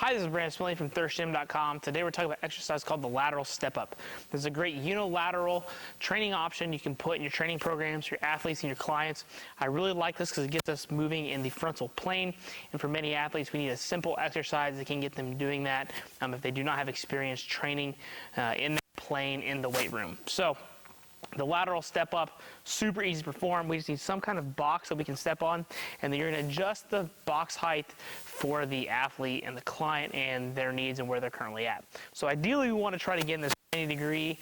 Hi, this is Brandon Smiley from thirstgym.com. Today we're talking about exercise called the Lateral Step Up. This is a great unilateral training option you can put in your training programs, your athletes, and your clients. I really like this because it gets us moving in the frontal plane. And for many athletes, we need a simple exercise that can get them doing that if they do not have experience training in that plane in the weight room. So the lateral step up, super easy to perform. We just need some kind of box that we can step on, and then you're going to adjust the box height for the athlete and the client and their needs and where they're currently at. So ideally, we want to try to get in this 90-degree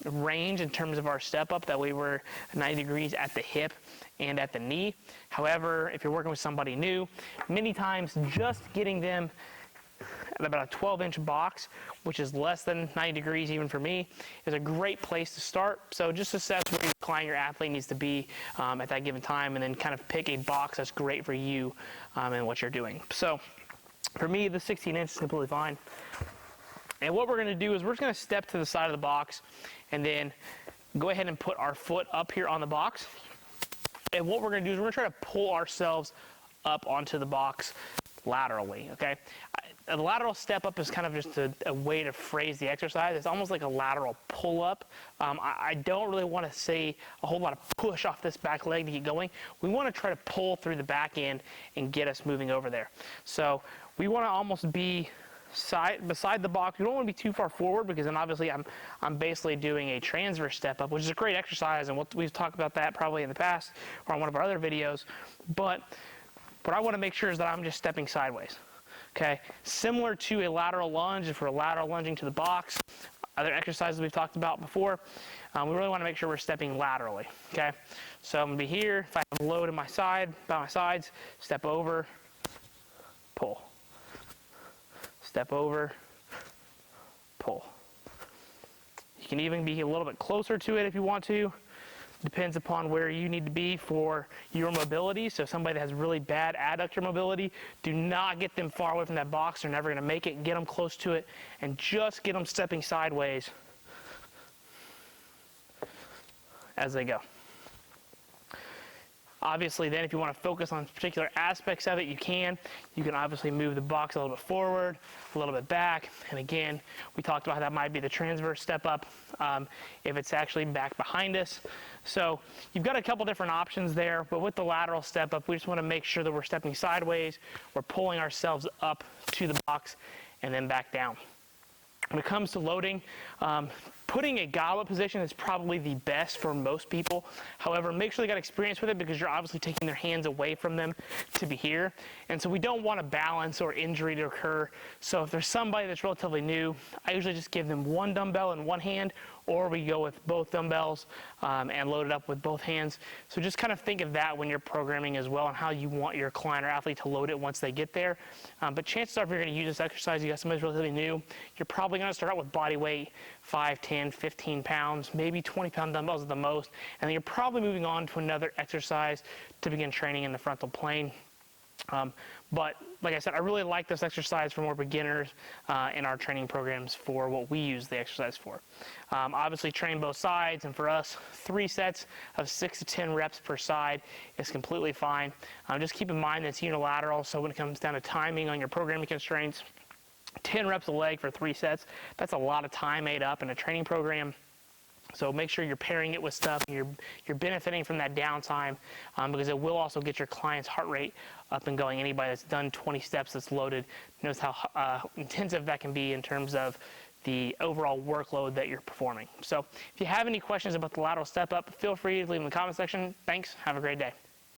range in terms of our step up. That way we're 90 degrees at the hip and at the knee. However, if you're working with somebody new, many times just getting them at about a 12-inch box, which is less than 90 degrees even for me, is a great place to start. So just assess where your client, your athlete needs to be at that given time, and then kind of pick a box that's great for you and what you're doing. So for me, the 16-inch is completely fine. And what we're going to do is we're just going to step to the side of the box and then go ahead and put our foot up here on the box. And what we're going to do is we're going to try to pull ourselves up onto the box laterally, okay? The lateral step up is kind of just a way to phrase the exercise. It's almost like a lateral pull up. I don't really want to say a whole lot of push off this back leg to get going. We want to try to pull through the back end and get us moving over there. So we want to almost be beside the box. We don't want to be too far forward, because then obviously I'm basically doing a transverse step up, which is a great exercise, and we've talked about that probably in the past or on one of our other videos. But what I want to make sure is that I'm just stepping sideways. Okay, similar to a lateral lunge, if we're lateral lunging to the box, other exercises we've talked about before, we really want to make sure we're stepping laterally. Okay, so I'm going to be here. If I have a load in my side, by my sides, step over, pull. Step over, pull. You can even be a little bit closer to it if you want to. Depends upon where you need to be for your mobility. So somebody that has really bad adductor mobility, do not get them far away from that box. They're never going to make it. Get them close to it and just get them stepping sideways as they go. Obviously, then if you want to focus on particular aspects of it, you can. You can obviously move the box a little bit forward, a little bit back. And again, we talked about how that might be the transverse step up if it's actually back behind us. So you've got a couple different options there, but with the lateral step up, we just want to make sure that we're stepping sideways, we're pulling ourselves up to the box and then back down. When it comes to loading, putting a goblet position is probably the best for most people. However, make sure they got experience with it, because you're obviously taking their hands away from them to be here. And so we don't want a balance or injury to occur. So if there's somebody that's relatively new, I usually just give them one dumbbell in one hand, or we go with both dumbbells and load it up with both hands. So just kind of think of that when you're programming as well, and how you want your client or athlete to load it once they get there. But chances are, if you're going to use this exercise, you got somebody relatively new, you're probably going to start out with body weight, 5, 10, 15 pounds, maybe 20-pound dumbbells at the most, and then you're probably moving on to another exercise to begin training in the frontal plane. But like I said, I really like this exercise for more beginners in our training programs for what we use the exercise for. Obviously train both sides, and for us, 3 sets of 6 to 10 reps per side is completely fine. Just keep in mind that it's unilateral, so when it comes down to timing on your programming constraints, 10 reps a leg for 3 sets, that's a lot of time ate up in a training program. So make sure you're pairing it with stuff, and you're benefiting from that downtime, because it will also get your client's heart rate up and going. Anybody that's done 20 steps that's loaded knows how intensive that can be in terms of the overall workload that you're performing. So if you have any questions about the lateral step up, feel free to leave them in the comment section. Thanks. Have a great day.